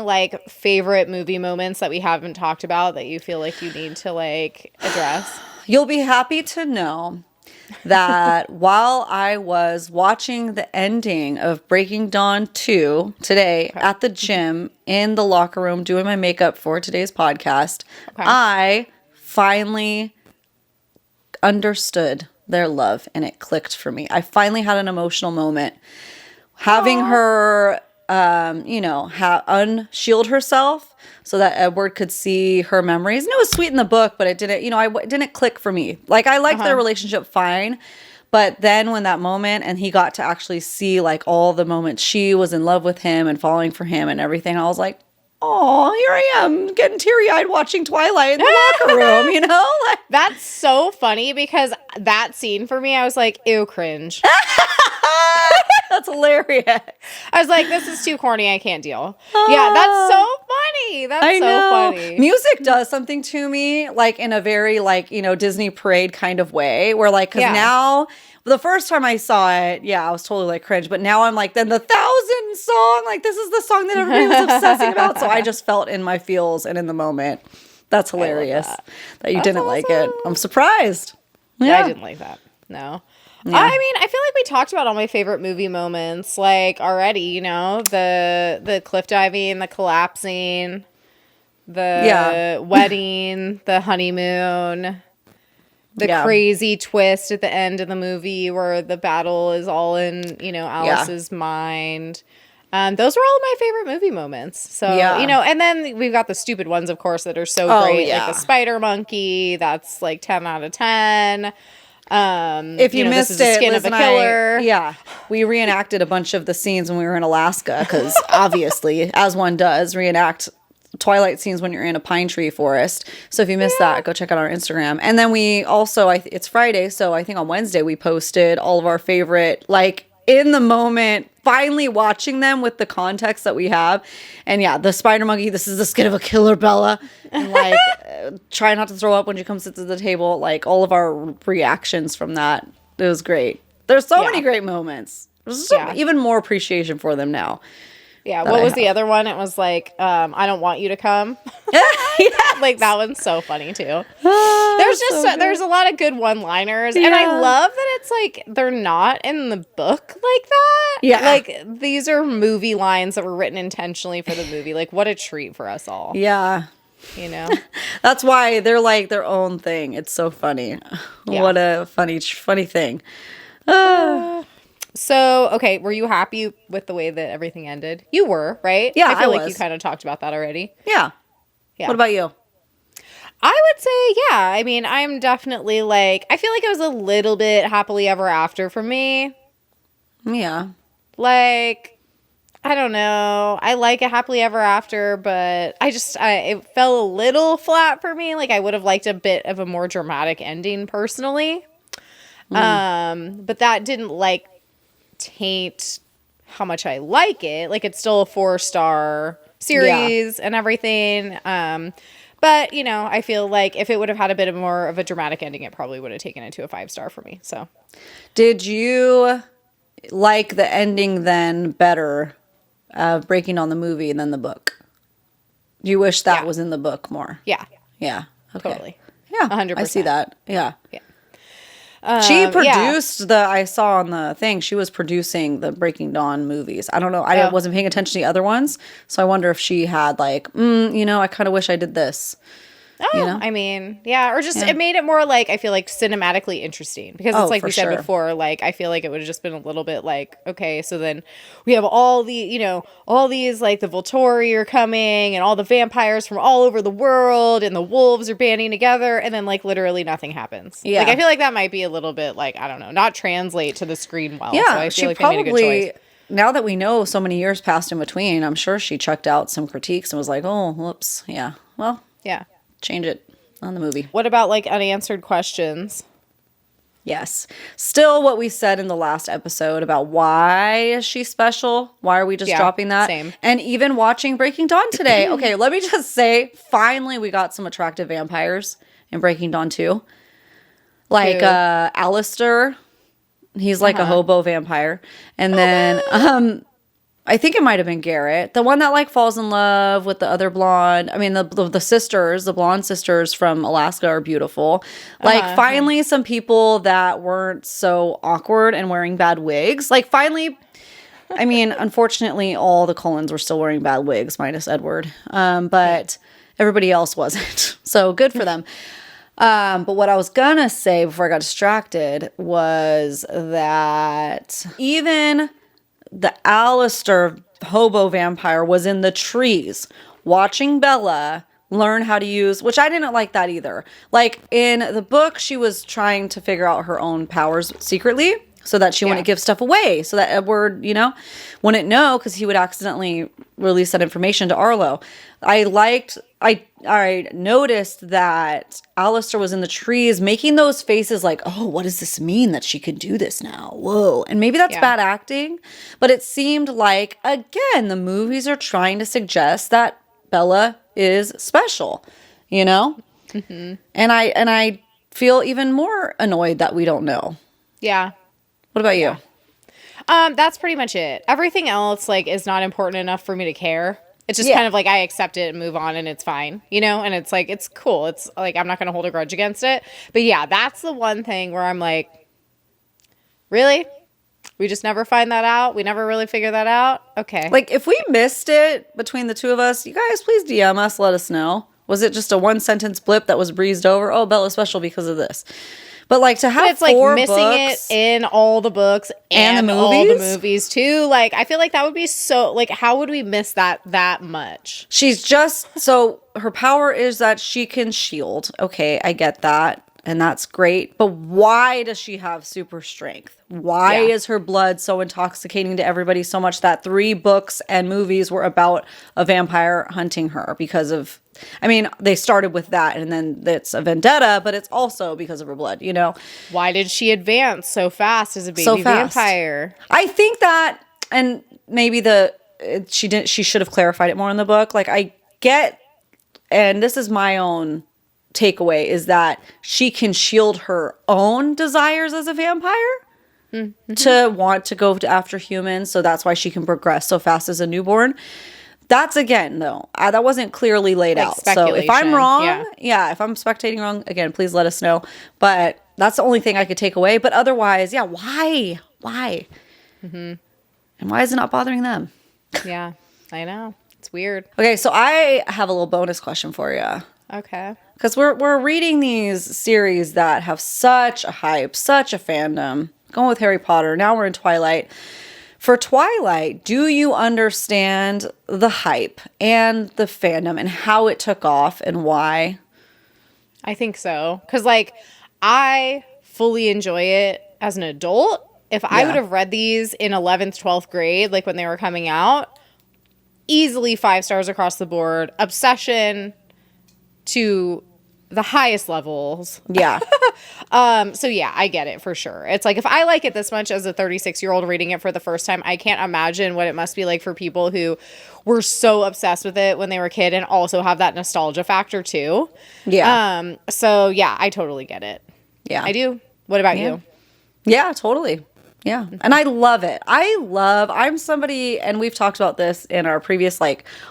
favorite movie moments that we haven't talked about that you feel you need to address? You'll be happy to know that while I was watching the ending of Breaking Dawn 2 today at the gym in the locker room doing my makeup for today's podcast, I finally understood their love and it clicked for me. I finally had an emotional moment. Having her, unshield herself so that Edward could see her memories. And it was sweet in the book, but it didn't, it didn't click for me. I liked their relationship fine. But then when that moment and he got to actually see all the moments she was in love with him and falling for him and everything, I was like, oh, here I am getting teary-eyed watching Twilight in the locker room, you know? Like, That's so funny because that scene for me, I was like, ew, cringe. that's hilarious. I was like, this is too corny. I can't deal. Yeah, that's so funny. That's so funny. Music does something to me, like in a very like, you know, Disney parade kind of way where like, cause now the first time I saw it, I was totally like cringe, but now I'm like, then the 1,000 song, like this is the song that everybody was obsessing about. So I just felt in my feels and in the moment. That's hilarious that you didn't like it. I'm surprised. Yeah, I didn't like that. No. Yeah. I mean, I feel like we talked about all my favorite movie moments, like already, you know, the cliff diving, the collapsing, the wedding, the honeymoon, the crazy twist at the end of the movie where the battle is all in, you know, Alice's mind. Those were all of my favorite movie moments. So, you know, and then we've got the stupid ones, of course, that are so great. Like the spider monkey, that's like 10 out of 10. If you missed it, Liz of a killer. We reenacted a bunch of the scenes when we were in Alaska because obviously, as one does, reenact Twilight scenes when you're in a pine tree forest. So if you missed that, go check out our Instagram. And then we also, it's Friday, so I think on Wednesday we posted all of our favorite, like in the moment, finally watching them with the context that we have. And the spider monkey, this is the skin of a killer, Bella. And like, try not to throw up when she comes to the table. Like all of our reactions from that. It was great. There's so many great moments. There's even more appreciation for them now. Yeah, what was the other one? It was like, I don't want you to come. Like that one's so funny too. There's a lot of good one-liners, and I love that it's like they're not in the book like that. Yeah, like these are movie lines that were written intentionally for the movie. Like what a treat for us all. Yeah, you know, that's why they're like their own thing. It's so funny. Yeah. What a funny thing. So, okay, were you happy with the way that everything ended? You were, right? Yeah, I feel like you kind of talked about that already. Yeah. What about you? I would say, I mean, I'm definitely like, I feel like it was a little bit happily ever after for me. Yeah. Like, I don't know. I like a happily ever after, but it fell a little flat for me. Like, I would have liked a bit of a more dramatic ending personally. But that didn't like taint how much I like it. Like it's still a 4-star series and everything. But you know, I feel like if it would have had a bit of more of a dramatic ending, it probably would have taken it to a 5-star for me. So, did you like the ending then better of Breaking on the movie than the book? Do you wish that was in the book more? Yeah. Okay. Totally. Yeah. 100%. I see that. Yeah. She produced I saw on the thing, she was producing the Breaking Dawn movies. I don't know. I wasn't paying attention to the other ones. So I wonder if she had like, you know, I kind of wish I did this. Oh, you know? I mean, or just it made it more like, I feel like cinematically interesting because it's like we said before, like I feel like it would have just been a little bit like, okay, so then we have all these like the Volturi are coming and all the vampires from all over the world and the wolves are banding together and then like literally nothing happens. Yeah. Like I feel like that might be a little bit like, I don't know, not translate to the screen well. Yeah, so I feel like they made a good choice. Now that we know so many years passed in between, I'm sure she checked out some critiques and was like, oh, whoops. Yeah. Well. Yeah. Change it on the movie. What about like unanswered questions? Yes. Still what we said in the last episode about why is she special? Why are we just dropping that? Same. And even watching Breaking Dawn today. Okay, let me just say, finally we got some attractive vampires in Breaking Dawn 2. Like Alistair. He's like a hobo vampire. And then I think it might have been Garrett, the one that like falls in love with the other blonde. I mean, the sisters, the blonde sisters from Alaska are beautiful. Like finally some people that weren't so awkward and wearing bad wigs. Like finally, I mean, unfortunately all the Cullens were still wearing bad wigs minus Edward. But everybody else wasn't. So good for them. But what I was gonna say before I got distracted was that even the Alistair hobo vampire was in the trees watching Bella learn how to use, which I didn't like that either. Like in the book, she was trying to figure out her own powers secretly. so that she wouldn't give stuff away, so that Edward, wouldn't know, because he would accidentally release that information to Arlo. I noticed that Alistair was in the trees making those faces like, oh, what does this mean that she can do this now? Whoa. And maybe that's bad acting, but it seemed like, again, the movies are trying to suggest that Bella is special, Mm-hmm. And I feel even more annoyed that we don't know. Yeah. What about you? That's pretty much it. Everything else, is not important enough for me to care. It's just kind of I accept it and move on, and it's fine, and it's it's cool. It's I'm not going to hold a grudge against it. But yeah, that's the one thing where I'm really? We just never find that out? We never really figure that out? Okay. If we missed it between the two of us, you guys please DM us, let us know. Was it just a one sentence blip that was breezed over? Oh, Bella's special because of this. But to have four missing books, it in all the books and the all the movies too. I feel like that would be so how would we miss that much? She's just so her power is that she can shield. Okay, I get that. And that's great. But why does she have super strength? Why is her blood so intoxicating to everybody so much that 3 books and movies were about a vampire hunting her because of, they started with that and then it's a vendetta, but it's also because of her blood, Why did she advance so fast as a baby vampire? I think that, and maybe she should have clarified it more in the book. I get, and this is my own takeaway, is that she can shield her own desires as a vampire to want to go after humans, so that's why she can progress so fast as a newborn. That's, again, though, that wasn't clearly laid out. So if I'm wrong, if I'm spectating wrong, again, please let us know. But that's the only thing I could take away. But otherwise, why? And why is it not bothering them? Yeah, I know. It's weird. Okay, so I have a little bonus question for you. Okay. Because we're reading these series that have such a hype, such a fandom. Going with Harry Potter. Now we're in Twilight. For Twilight, do you understand the hype and the fandom and how it took off and why? I think so. Because, I fully enjoy it as an adult. If I would have read these in 11th, 12th grade, when they were coming out, easily 5 stars across the board. Obsession to the highest levels. Yeah. So yeah, I get it for sure. It's if I like it this much as a 36-year-old reading it for the first time, I can't imagine what it must be like for people who were so obsessed with it when they were a kid and also have that nostalgia factor too. Yeah. So yeah, I totally get it. Yeah. I do. What about you? Yeah, totally. Yeah. And I love it. I'm somebody, and we've talked about this in our previous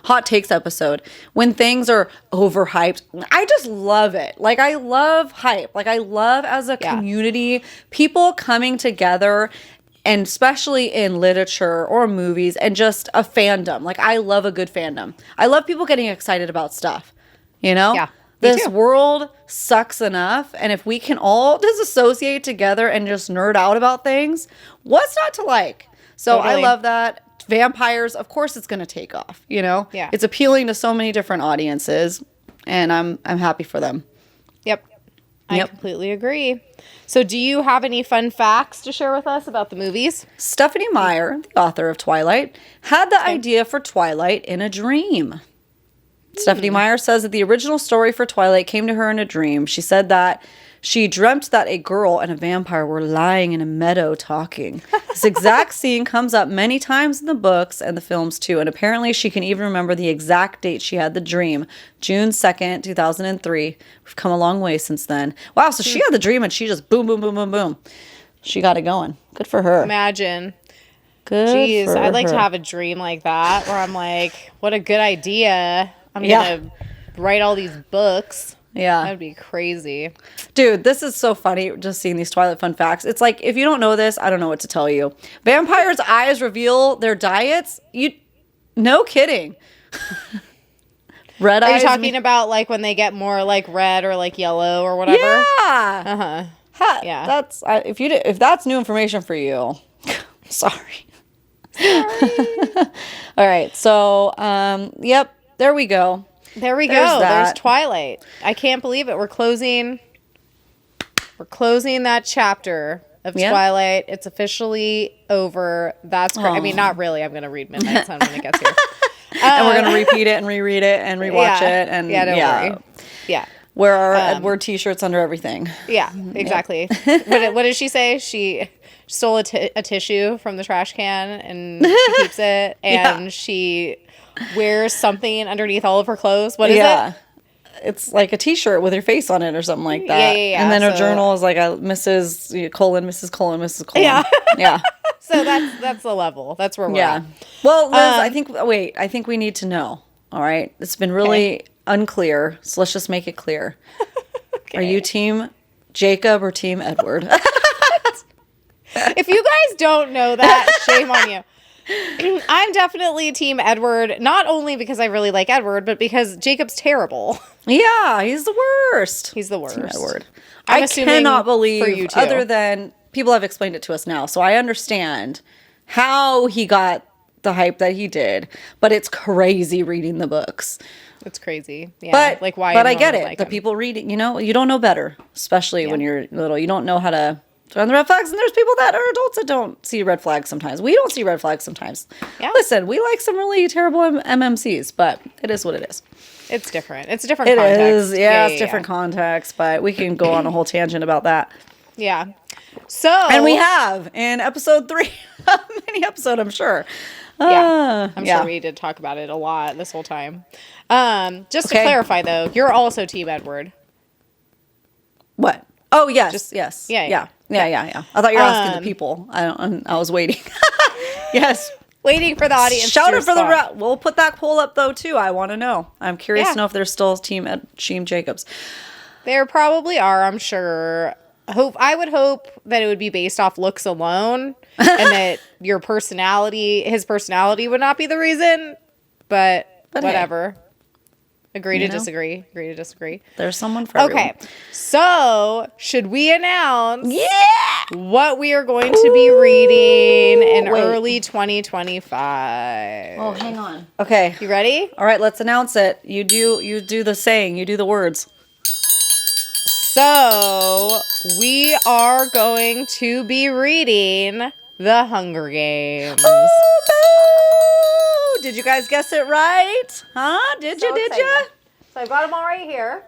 hot takes episode, when things are overhyped, I just love it. I love hype. I love as a community, people coming together, and especially in literature or movies and just a fandom. I love a good fandom. I love people getting excited about stuff, Yeah. This world sucks enough, and if we can all disassociate together and just nerd out about things, what's not to like? So totally. I love that. Vampires, of course it's going to take off, Yeah. It's appealing to so many different audiences, and I'm happy for them. Yep. I completely agree. So do you have any fun facts to share with us about the movies? Stephenie Meyer, the author of Twilight, had the idea for Twilight in a dream. Stephenie Meyer says that the original story for Twilight came to her in a dream. She said that she dreamt that a girl and a vampire were lying in a meadow talking. This exact scene comes up many times in the books and the films too, and apparently she can even remember the exact date she had the dream, June 2nd, 2003. We've come a long way since then. Wow, so she had the dream and she just boom, boom, boom, boom, boom. She got it going. Good for her. Imagine. Good Jeez, for I'd like her. to have a dream like that where I'm what a good idea. I'm going to write all these books. Yeah. That would be crazy. Dude, this is so funny just seeing these Twilight fun facts. It's if you don't know this, I don't know what to tell you. Vampires' eyes reveal their diets? No kidding. Red eyes. Are you talking about when they get more red or yellow or whatever? Yeah. Uh-huh. Yeah. That's if that's new information for you. Sorry. All right. So, yep. There we go. There we go. There's Twilight. I can't believe it. We're closing that chapter. of Twilight. It's officially over. That's great. I mean, not really. I'm going to read Midnight Sun when it gets here. And we're going to repeat it and reread it and rewatch it. And don't worry. Yeah. Wear our Edward t-shirts under everything. Yeah, exactly. What did she say? She stole a tissue from the trash can and she keeps it. And she wears something underneath all of her clothes. What is it? It's like a t-shirt with her face on it or something like that. Yeah. And then her journal is like a Mrs. colon, Mrs. colon, Mrs. colon. Yeah. So that's the level. That's where we're at. Well, Liz, I think we need to know. All right. It's been really unclear. So let's just make it clear. Are you team Jacob or team Edward? If you guys don't know that, shame on you. I'm definitely team Edward, not only because I really like Edward, but because Jacob's terrible. Yeah, he's the worst. He's the worst. Team Edward. I cannot believe, for you too. other than people have explained it to us now, so I understand how he got the hype that he did, but it's crazy reading the books. It's crazy. Yeah. But, like why? But I get it. The people reading, you don't know better, especially when you're little. You don't know how to turn the red flags, and there's people that are adults that don't see red flags sometimes. We don't see red flags sometimes. Yeah. Listen, we like some really terrible MMCs, but it is what it is. It's different. It's a different context. It is. Yeah, it's different context, but we can go on a whole tangent about that. Yeah. So. And we have in episode 3, mini episode, I'm sure. I'm sure we did talk about it a lot this whole time. Just to clarify, though, you're also team Edward. What? Oh, yes. Yes. Yeah. I thought you were asking the people. I was waiting. Yes. Waiting for the audience. Shout out for the we'll put that poll up though too. I want to know. I'm curious to know if there's still team Jacobs. There probably are, I'm sure. I would hope that it would be based off looks alone and that his personality would not be the reason, but whatever. Hey. Agree to disagree. There's someone for everyone. Okay. So, should we announce what we are going to be reading in early 2025? Oh, hang on. Okay. You ready? All right, let's announce it. You do the saying, you do the words. So, we are going to be reading The Hunger Games. Oh, did you guys guess it right? Huh? Did you? So I've got them all right here.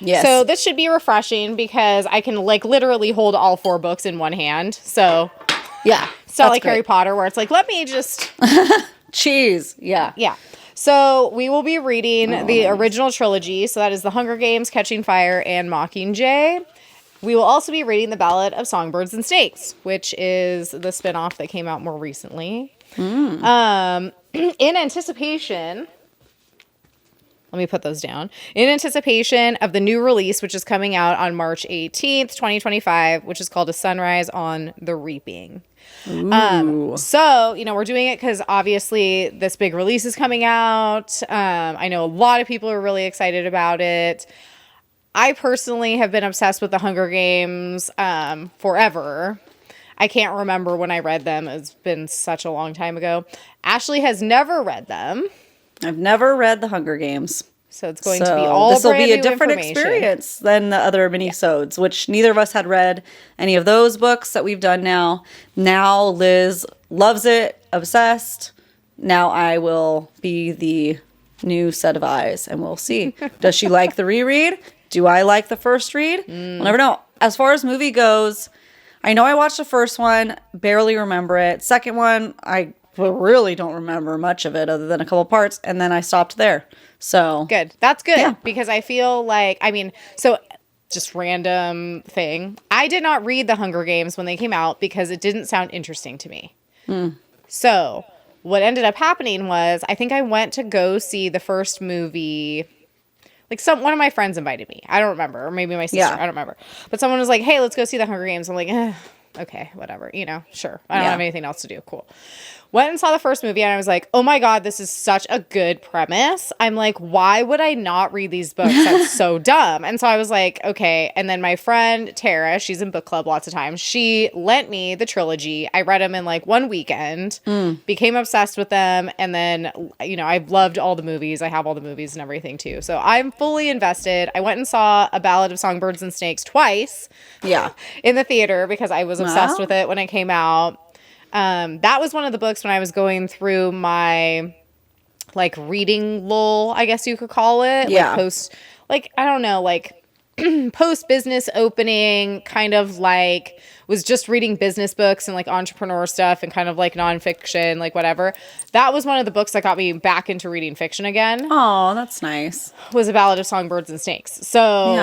Yes. So this should be refreshing because I can literally hold all 4 books in one hand. So yeah. It's not like Harry Potter where it's like, let me just... Cheese. Yeah. Yeah. So we will be reading the original trilogy. So that is The Hunger Games, Catching Fire, and Mockingjay. We will also be reading The Ballad of Songbirds and Snakes, which is the spinoff that came out more recently. In anticipation... Let me put those down. In anticipation of the new release, which is coming out on March 18th, 2025, which is called A Sunrise on the Reaping. So, we're doing it because obviously this big release is coming out. I know a lot of people are really excited about it. I personally have been obsessed with the Hunger Games forever. I can't remember when I read them. It's been such a long time ago. Ashley has never read them. I've never read The Hunger Games. So it's going to be all this will be a different experience than the other minisodes, which neither of us had read any of those books that we've done now. Now Liz loves it, obsessed. Now I will be the new set of eyes, and we'll see. Does she like the reread? Do I like the first read? We'll never know. As far as movie goes, I know I watched the first one, barely remember it. Second one, I really don't remember much of it other than a couple parts, and then I stopped there. So good. That's good because I feel like, just random thing. I did not read The Hunger Games when they came out because it didn't sound interesting to me. So what ended up happening was I think I went to go see the first movie. One of my friends invited me. I don't remember. Or maybe my sister. I don't remember. But someone was like, hey, let's go see The Hunger Games. I'm like, okay, whatever, you know, sure. I don't have anything else to do. Cool. Went and saw the first movie and I was like, oh my God, this is such a good premise. I'm like, why would I not read these books? That's so dumb. And so I was like, okay. And then my friend Tara, she's in book club lots of times. She lent me the trilogy. I read them in like one weekend, became obsessed with them. And then, you know, I've loved all the movies. I have all the movies and everything too. So I'm fully invested. I went and saw A Ballad of Songbirds and Snakes twice. Yeah. In the theater because I was obsessed with it when it came out. That was one of the books when I was going through my like reading lull, I guess you could call it. Yeah. Like I don't know, like post business opening, kind of like was just reading business books and like entrepreneur stuff and kind of like nonfiction, like whatever. That was one of the books that got me back into reading fiction again. Oh, that's nice. Was A Ballad of Songbirds and Snakes. So,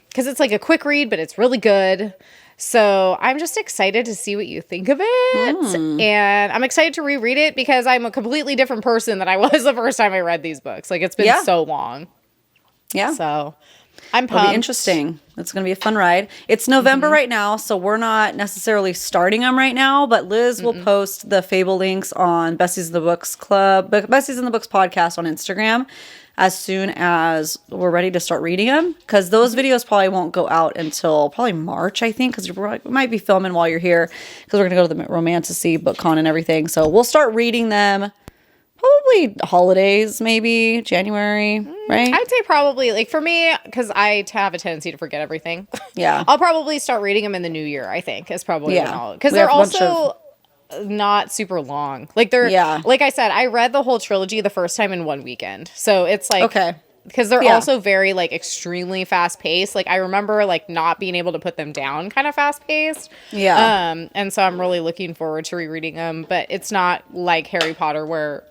because it's like a quick read, but it's really good. So I'm just excited to see what you think of it. And I'm excited to reread it because I'm a completely different person than I was the first time I read these books. Like, it's been so long. Yeah. So I'm pumped. It'll be interesting. It's going to be a fun ride. It's November right now, so we're not necessarily starting them right now, but Liz will post the Fable links on Besties in the Books Club, Besties in the Books podcast on Instagram as soon as we're ready to start reading them, because those videos probably won't go out until probably March, I think, because we might be filming while you're here, because we're going to go to the Romantasy BookCon and everything. So we'll start reading them probably holidays, maybe January, right? I'd say probably, like, for me, because I have a tendency to forget everything. Yeah. I'll probably start reading them in the new year, I think, is probably when I'll, because We they're have a bunch also not super long. Like, they're, like I said, I read the whole trilogy the first time in one weekend. So it's like, because they're also very, like, extremely fast paced. Like, I remember, like, not being able to put them down kind of fast paced. Yeah. And so I'm really looking forward to rereading them, but it's not like Harry Potter where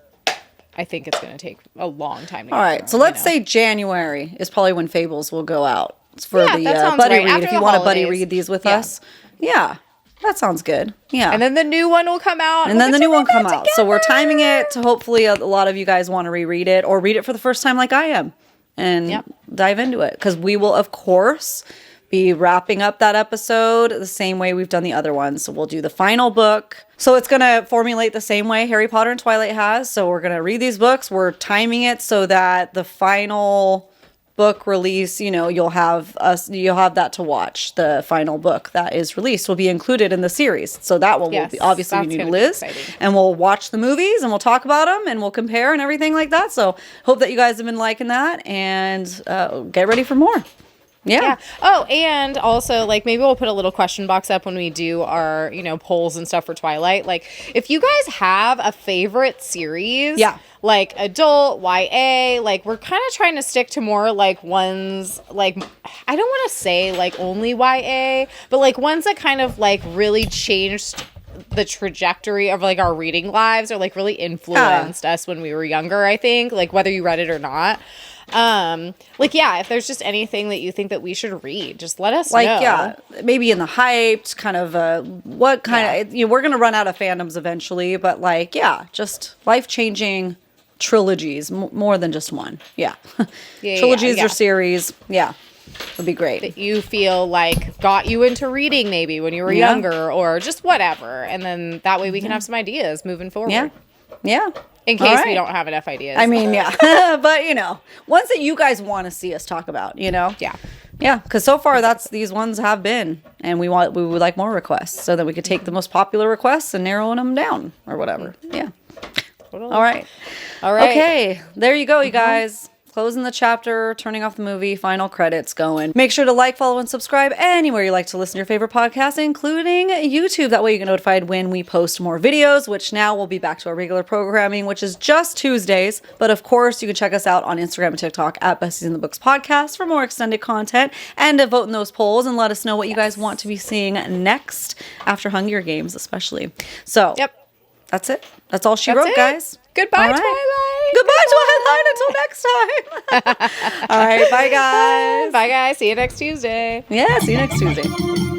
I think it's going to take a long time to get All right. through, So let's say January is probably when Fables will go out for the that buddy right. read. After If you the want to buddy holidays. read these with us. Yeah. That sounds good. Yeah. And then the new one will come out. And then the new one come out. So we're timing it to hopefully a lot of you guys want to reread it or read it for the first time like I am and dive into it. Because we will, of course, be wrapping up that episode the same way we've done the other ones. So we'll do the final book. So it's going to formulate the same way Harry Potter and Twilight has. So we're going to read these books. We're timing it so that the final book release, you know, you'll have that to watch. The final book that is released will be included in the series. So that one will be obviously be new to Liz. And we'll watch the movies and we'll talk about them and we'll compare and everything like that. So hope that you guys have been liking that and get ready for more. Yeah. Oh, and also, like, maybe we'll put a little question box up when we do our, you know, polls and stuff for Twilight. Like, if you guys have a favorite series, like adult, YA, like, we're kind of trying to stick to more, like, ones, like, I don't want to say, like, only YA, but, like, ones that kind of, like, really changed the trajectory of, like, our reading lives or, like, really influenced us when we were younger, I think, like, whether you read it or not. Like, if there's just anything that you think that we should read, just let us know. Maybe in the hyped kind of what kind of, you know, we're gonna run out of fandoms eventually, but like just life-changing trilogies, more than just one. Trilogies or series, would be great. That you feel like got you into reading maybe when you were younger or just whatever, and then that way we can have some ideas moving forward. In case we don't have enough ideas. I mean, but, you know, ones that you guys want to see us talk about, you know? Yeah, because so far these ones have been, and we would like more requests so that we could take the most popular requests and narrow them down or whatever. Yeah. All right. Okay, there you go, you guys. Closing the chapter, turning off the movie, final credits going. Make sure to like, follow, and subscribe anywhere you like to listen to your favorite podcast, including YouTube. That way you get notified when we post more videos, which now we'll be back to our regular programming, which is just Tuesdays. But of course, you can check us out on Instagram and TikTok at Besties in the Books Podcast for more extended content and to vote in those polls and let us know what you guys want to be seeing next after Hunger Games, especially. So, that's it. That's all she wrote, guys. Goodbye, Twilight. Goodbye, Twilight. Until next time. All right. Bye, guys. Bye, guys. See you next Tuesday. Yeah, see you next Tuesday.